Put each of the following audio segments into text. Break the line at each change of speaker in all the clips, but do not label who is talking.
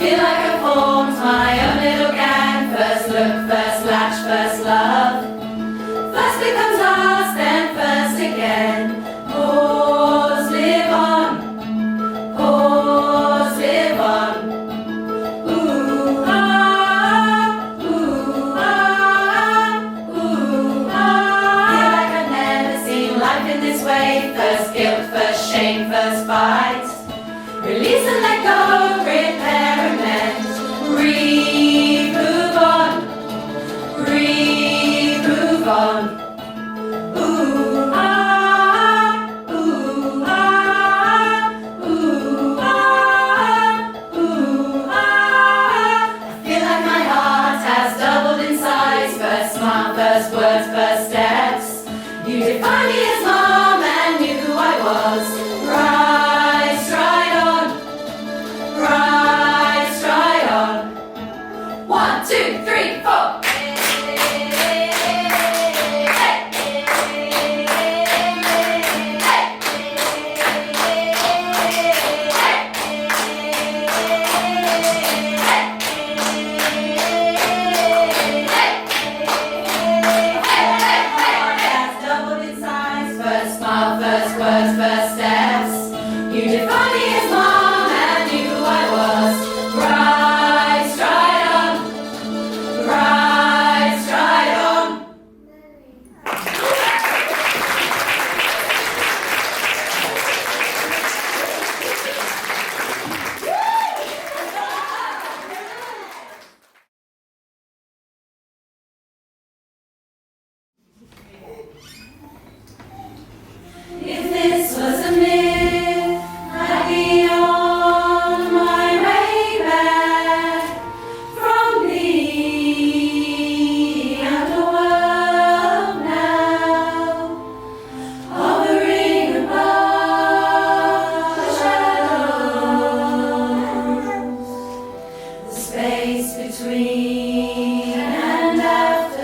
Feel like I formed my own little gang. First look, first latch, first love. First becomes last, then first again. Pause, live on. Pause, live on. Ooh, ah, ooh, ah, ooh, ah. Feel like I've never seen life in this way. First guilt, first shame, first fight. Release and let go, repair and mend. Move on, move on. Ooh, ah, ooh, ah, ooh, ah, ooh, ah. I feel like my heart has doubled in size. First smile, first words, first steps. You defined me as mom and knew who I was. Rise, stride on. Rise, stride on. 1, 2, 3, 4. First smile, first words, first steps. You defined me as mom and knew who I was. Rise, stride on. Rise, stride on. If this was a myth, I'd be on my way back from the underworld now, hovering above the shadows, the space between and after.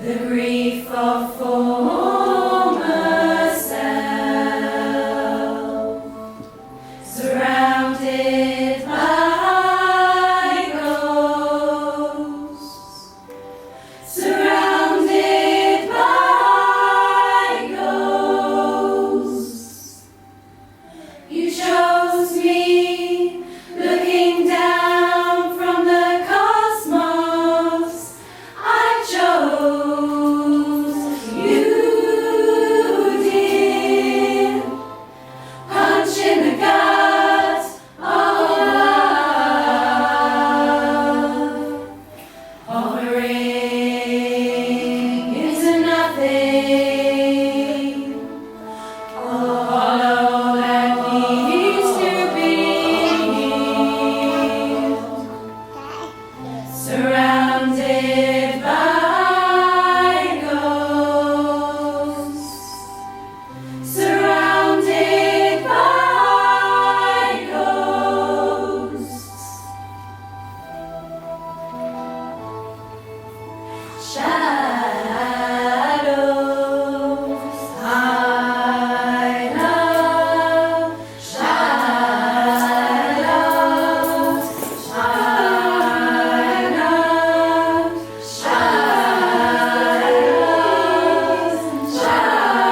The grief of former self, surrounded by ghosts, surrounded by ghosts. You chose me, looking down from the cosmos. I chose you, dear. Punch in the gut of love. Hovering into nothing. Hollow that needs to be healed. Surrounded by ghosts, surrounded by ghosts. Shadows, I love. Shadows, I love. Shadows, shadows, shadows, shadows,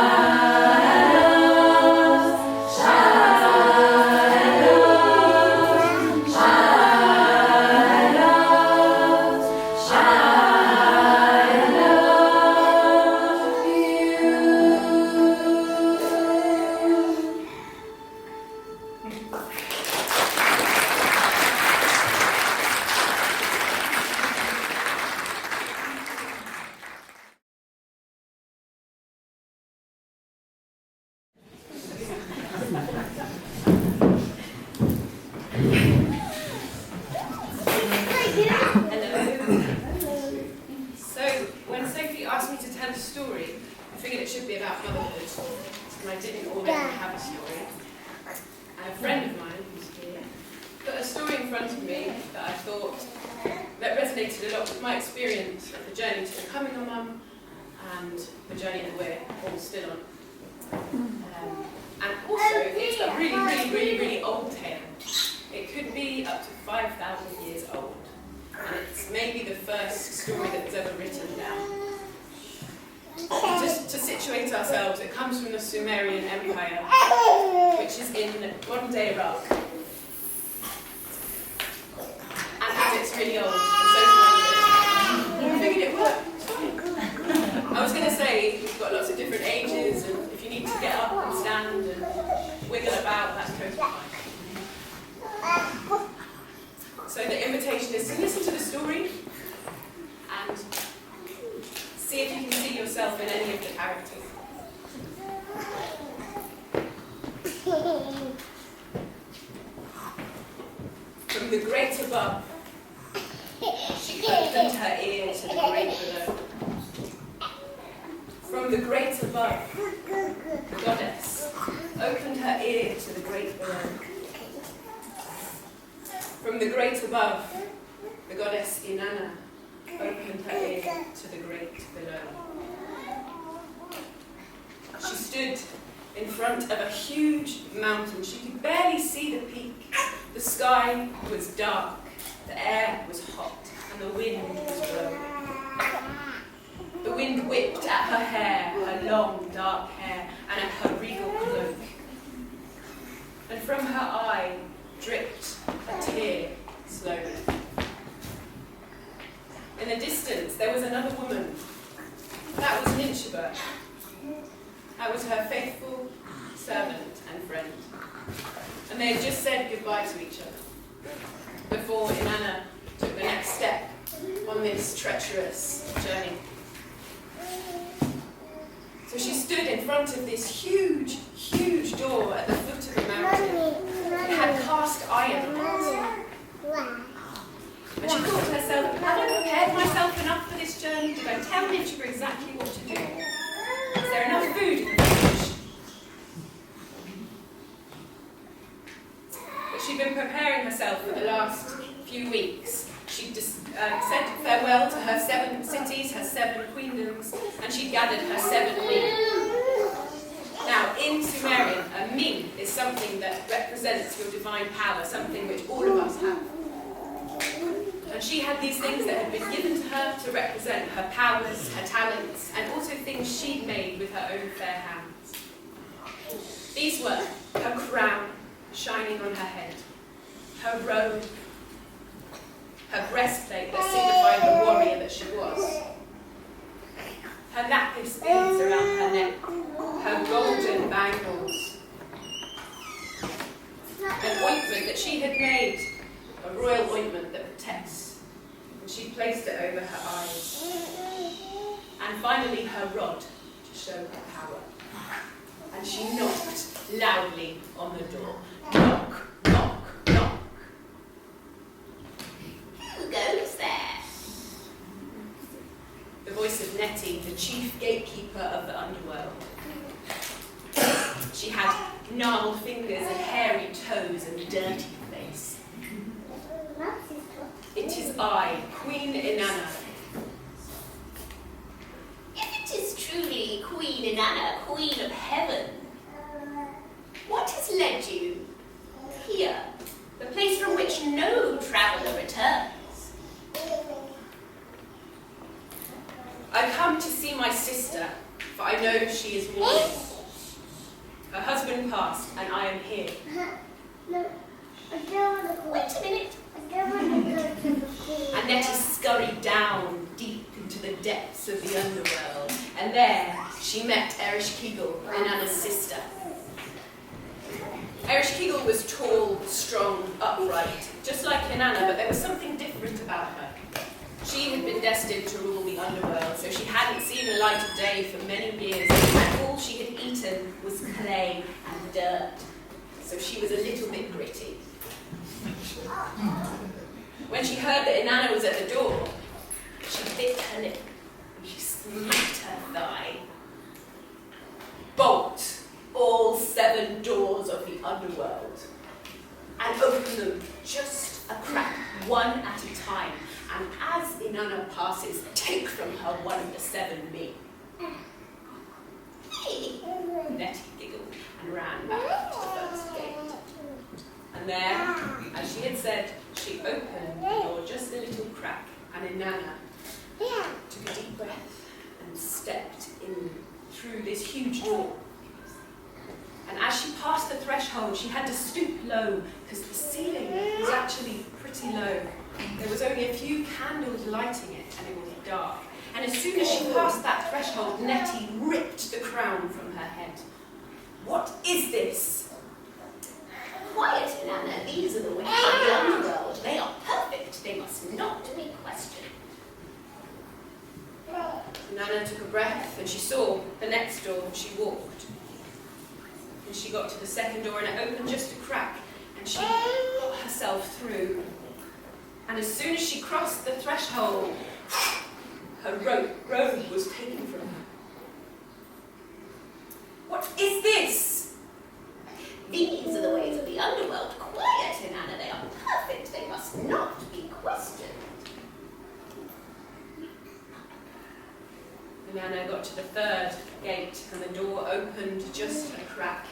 So, when Sophie asked me to tell a story, I figured it should be about motherhood, and I didn't already have a story. And a friend of mine, who's here, put a story in front of me that I thought that resonated a lot with my experience of the journey to becoming a mum and the journey that we're all still on. And also, it's a really old tale. situate ourselves, it comes from the Sumerian Empire, which is in modern-day Iraq. And as it's really old, and so I figured it worked. I was going to say, you've got lots of different ages, and if you need to get up and stand and wiggle about, that's totally fine. So the invitation is to listen to the story and see if you can see yourself in any of the characters. From the great above, she opened her ear to the great below. From the great above, the goddess opened her ear to the great below. From the great above, the goddess Inanna opened her ear to the great below. She stood in front of a huge mountain. She could barely see the peak. The sky was dark, the air was hot, and the wind was blowing. The wind whipped at her hair, her long dark hair, and at her regal cloak. And from her eye dripped a tear slowly. In the distance, there was another woman. That was Ninshaba. That was her faithful servant and friend. And they had just said goodbye to each other before Inanna took the next step on this treacherous journey. So she stood in front of this huge, huge door at the foot of the mountain. It had cast iron on it. And she thought to herself, have I prepared myself enough for this journey? Did I tell Ninshaba exactly what to do? Is there enough food in the village? But she'd been preparing herself for the last few weeks. She'd said farewell to her 7 cities, her 7 queendoms, and she'd gathered her 7 men. Now, in Sumerian, a min is something that represents your divine power, something which all of us have. And she had these things that had been given to her to represent her powers, her talents, and also things she'd made with her own fair hands. These were her crown shining on her head, her robe, her breastplate that signified the warrior that she was, her lapis beads around her neck, her golden bangles, an ointment that she had made, a royal ointment that protects, and she placed it over her eyes, and finally her rod to show her power. And she knocked loudly on the door. Knock, knock, knock. Who goes there? The voice of Nettie, the chief gatekeeper of the underworld. She had gnarled fingers and hairy toes and a dirty face. It is I, Queen Inanna. If it is truly Queen Inanna, Queen of Heaven, what has led you here, the place from which no traveller returns? I come to see my sister, for I know she is mourning. Her husband passed, and I am here.
No, I don't want to go.
Wait a minute.
I don't want to go to the pool.
And Nettie scurried down deep into the depths of the underworld, and there she met Ereshkigal, Inanna's sister. Ereshkigal was tall, strong, upright, just like Inanna, but there was something different about her. She had been destined to rule the underworld, so she hadn't seen the light of day for many years, and all she had eaten was clay and dirt, so she was a little bit gritty. When she heard that Inanna was at the door, she bit her lip and she smacked her thigh. Bolt all 7 doors of the underworld and open them just a crack, one at a time. And as Inanna passes, take from her one of the 7 men. Hey! Nettie giggled and ran back up to the first gate. And there, as she had said, she opened the door just a little crack, and Inanna took a deep breath and stepped in through through this huge door. And as she passed the threshold, she had to stoop low because the ceiling was actually pretty low. There was only a few candles lighting it, and it was dark. And as soon as she passed that threshold, Nettie ripped the crown from her head. "What is this?"
Quiet, Nana. These are the ways of the underworld. They are perfect. They must not be questioned.
Nana took a breath and she saw the next door and she walked. And she got to the second door and it opened just a crack and she got herself through. And as soon as she crossed the threshold, her robe was taken from her. "What is this?"
These are the ways of the underworld. Quiet, Nana. They are perfect. They must not be questioned.
Nana got to the third gate and the door opened just a crack.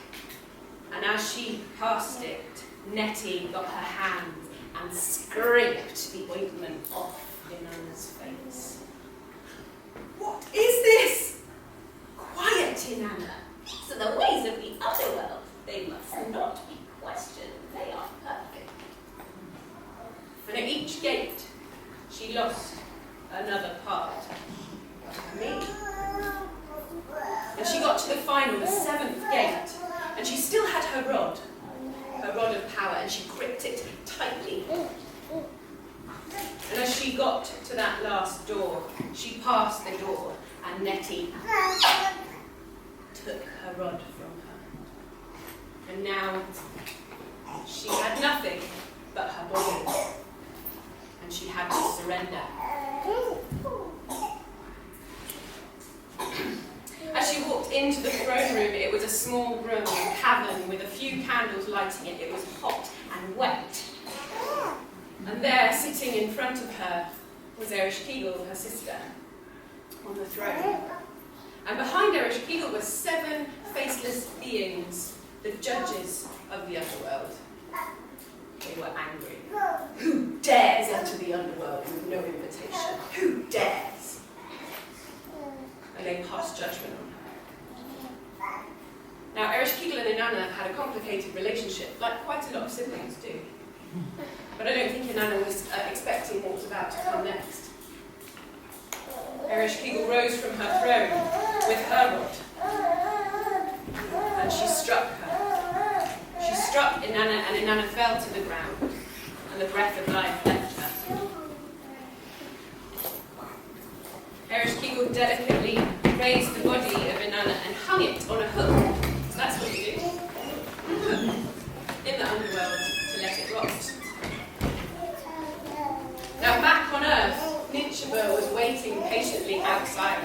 And as she passed it, Nettie got her hand and scraped the ointment off Nana's face. "What is this?"
Quiet, Nana. These are the ways of the underworld. They must not be questioned. They are perfect.
And at each gate, she lost another part of her me. And she got to the final, the seventh gate, and she still had her rod of power, and she gripped it tightly. And as she got to that last door, she passed the door, and Nettie took her rod from her. And now she had nothing but her body, and she had to surrender. As she walked into the throne room, it was a small room, a cavern with a few candles lighting it. It was hot and wet. And there, sitting in front of her, was Ereshkigal, her sister, on the throne. And behind Ereshkigal were 7 faceless beings, the judges of the underworld. They were angry. Who dares enter the underworld with no invitation? Who dares? And they passed judgment on her. Now, Ereshkigal and Inanna had a complicated relationship, like quite a lot of siblings do. But I don't think Inanna was expecting what was about to come next. Ereshkigal rose from her throne with her rod, and she struck her. She struck Inanna, and Inanna fell to the ground, and the breath of life left her. Ereshkigal delicately raised the body of Inanna and hung it on a hook. So that's what you do. In the underworld to let it rot. Now back on Earth, Ninchaba was waiting patiently outside.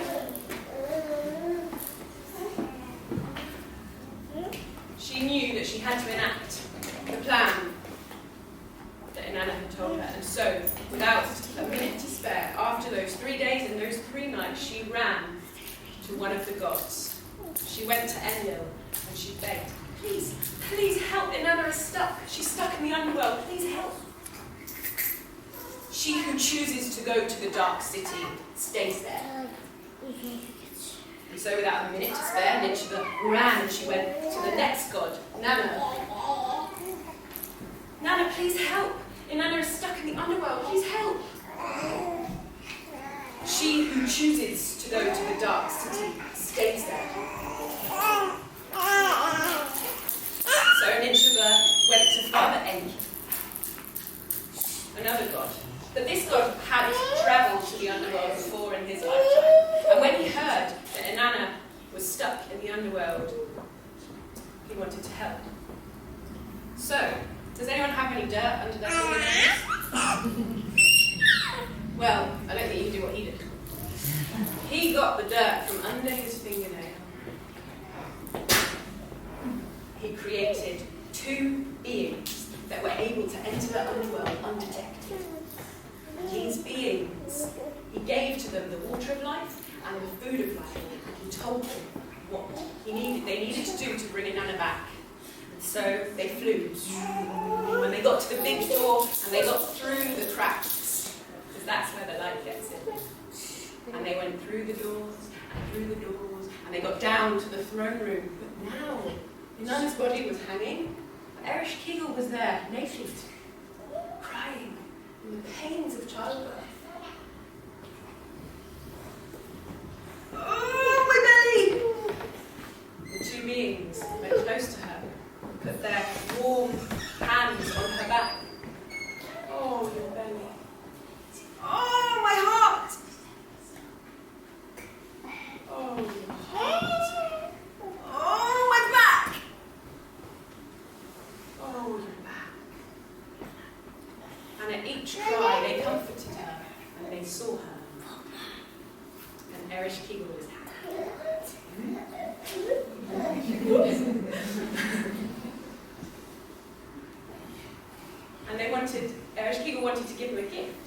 She knew that she had to enact the plan that Inanna had told her, and so, without a minute to spare, after those 3 days and those 3 nights, she ran to one of the gods. She went to Enlil and she begged, "Please, please help, Inanna is stuck. She's stuck in the underworld. Please help." She who chooses to go to the dark city stays there. And so without a minute to spare, Ninchaba ran and she went to the next god, Nana. "Nana, please help. Inanna is stuck in the underworld. Please help." She who chooses to go to the dark city stays there. So Ninchaba went to Father Enki, another god. But this god had travelled to the underworld before in his lifetime. And when he heard that Inanna was stuck in the underworld, he wanted to help. So, does anyone have any dirt under their fingernails? Well, I don't think you can do what he did. He got the dirt from under his fingernail. He created 2 beings that were able to enter the underworld undetected. These beings, he gave to them the water of life and the food of life, and he told them what they needed to do to bring Inanna back. And so they flew. When they got to the big door and they got through the cracks, because that's where the light gets in. And they went through the doors and through the doors and they got down to the throne room. But now, Inanna's body was hanging, and Erich Kegel was there, naked, crying in the pains of childbirth. Oh, my belly! The two beings went close to her, put their warm hands on her back. Oh, your belly. Oh, my heart! Oh, your heart. Oh, my back! Oh, your back. And at each cry, they comforted her, and they saw her. And Erich Kegel was happy. And Erich Kegel wanted to give him a gift.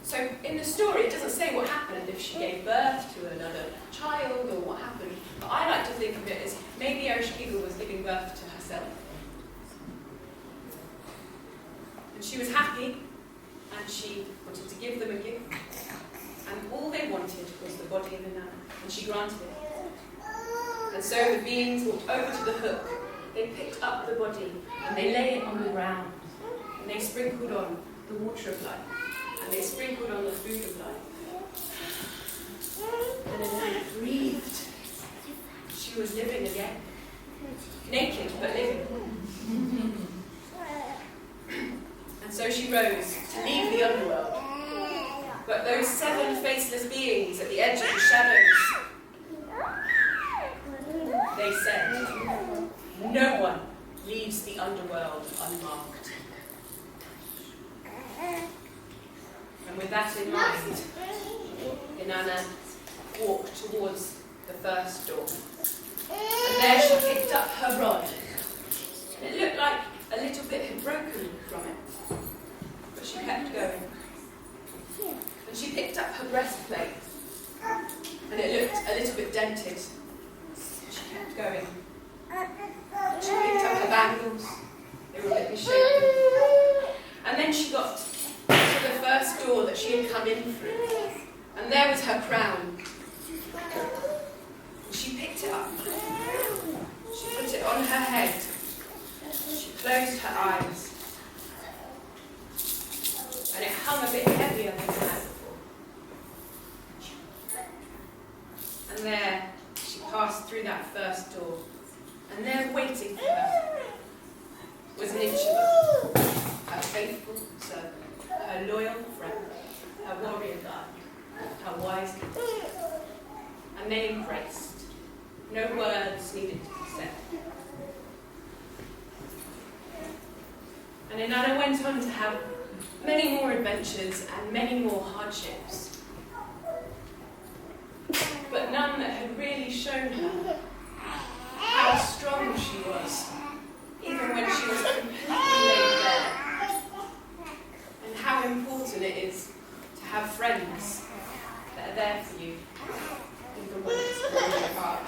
So in the story, it doesn't say what happened, if she gave birth to another child or what happened. But I like to think of it as maybe Erich Kegel was giving birth to herself. And she was happy, and she wanted to give them a gift. And all they wanted was the body of Inanna, and she granted it. And so the beings walked over to the hook. They picked up the body, and they lay it on the ground. And they sprinkled on the water of life. And they sprinkled on the food of life. And Inanna breathed. She was living again. Naked, but living. And so she rose to leave the underworld. But those 7 faceless beings at the edge of the shadows, they said, no one leaves the underworld unmarked. And with that in mind, Inanna walked towards the first door. And there she picked up her rod. And it looked like a little bit had broken from it. But she kept going. And she picked up her breastplate. And it looked a little bit dented. She kept going. She picked up her bangles. They were a bit misshapen. And then she got to the first door that she had come in through. And there was her crown. And she picked it up. She put it on her head. She closed her eyes. And it hung a bit heavier than it had before. And there she passed through that first door. And there waiting for her was Ninshaba, her faithful servant, her loyal friend, her warrior guide, her wise leader. And they embraced. No words needed to be said. And Inanna went on to have many more adventures and many more hardships. But none that had really shown her how strong she was, even when she was completely laid bare. And how important it is to have friends that are there for you, even when it's really hard.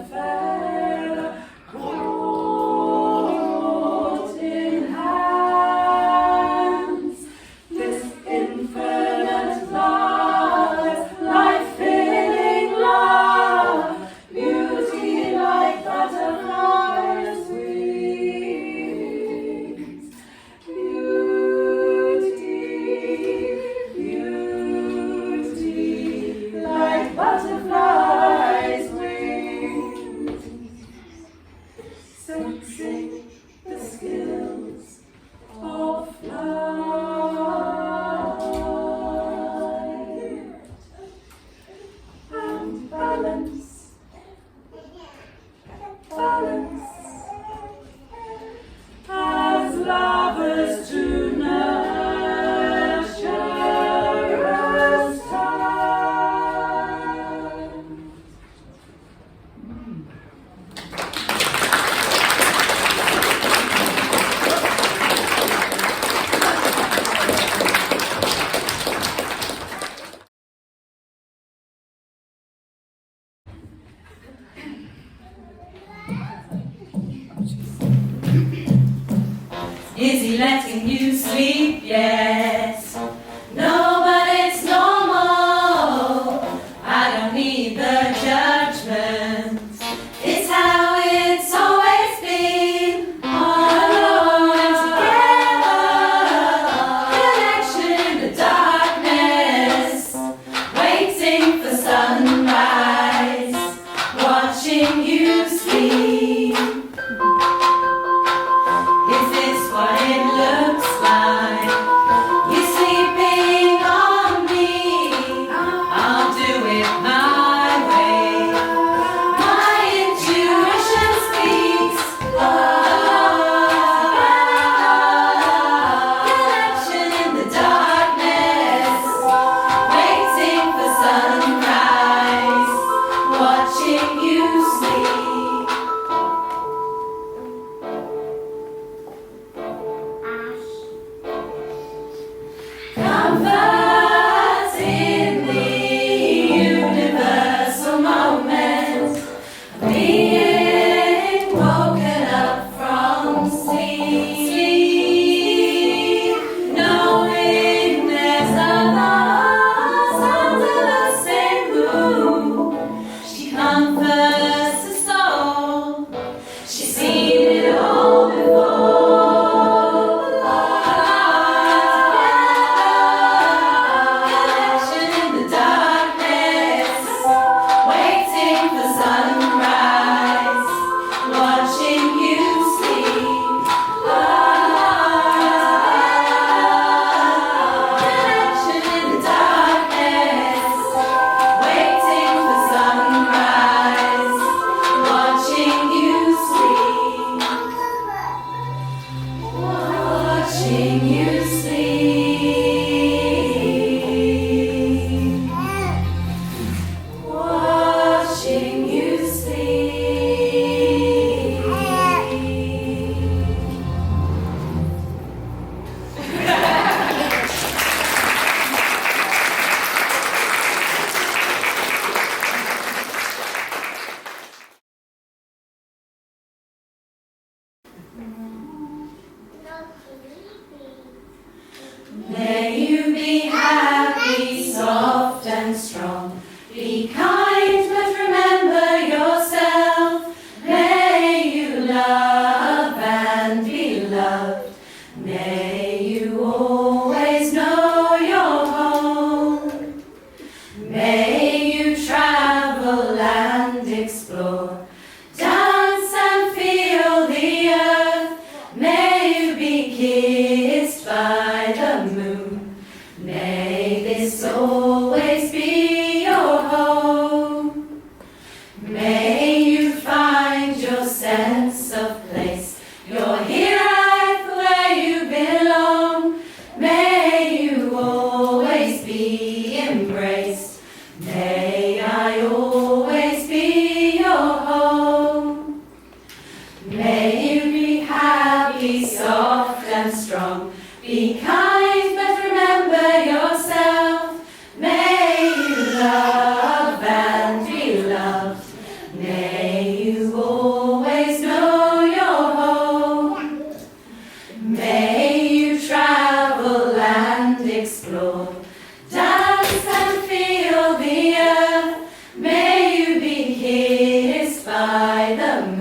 feather, caught in hands. This infinite love, life-filling love, beauty like butterflies' wings. Beauty, like butterflies' wings. Sensing the skills of flight and balance, as lovers to nurture as time.
Is he letting you sleep? Yes. No, but it's normal. I don't need the judgment. It's how it's always been. All alone and together. Connection in the darkness. Waiting for sunrise. Watching you sleep. Is this what it looks like? You sleeping on me? I'll do it my way. My intuition speaks. Connection in the darkness. Waiting for sunrise. Watching you sleep. by the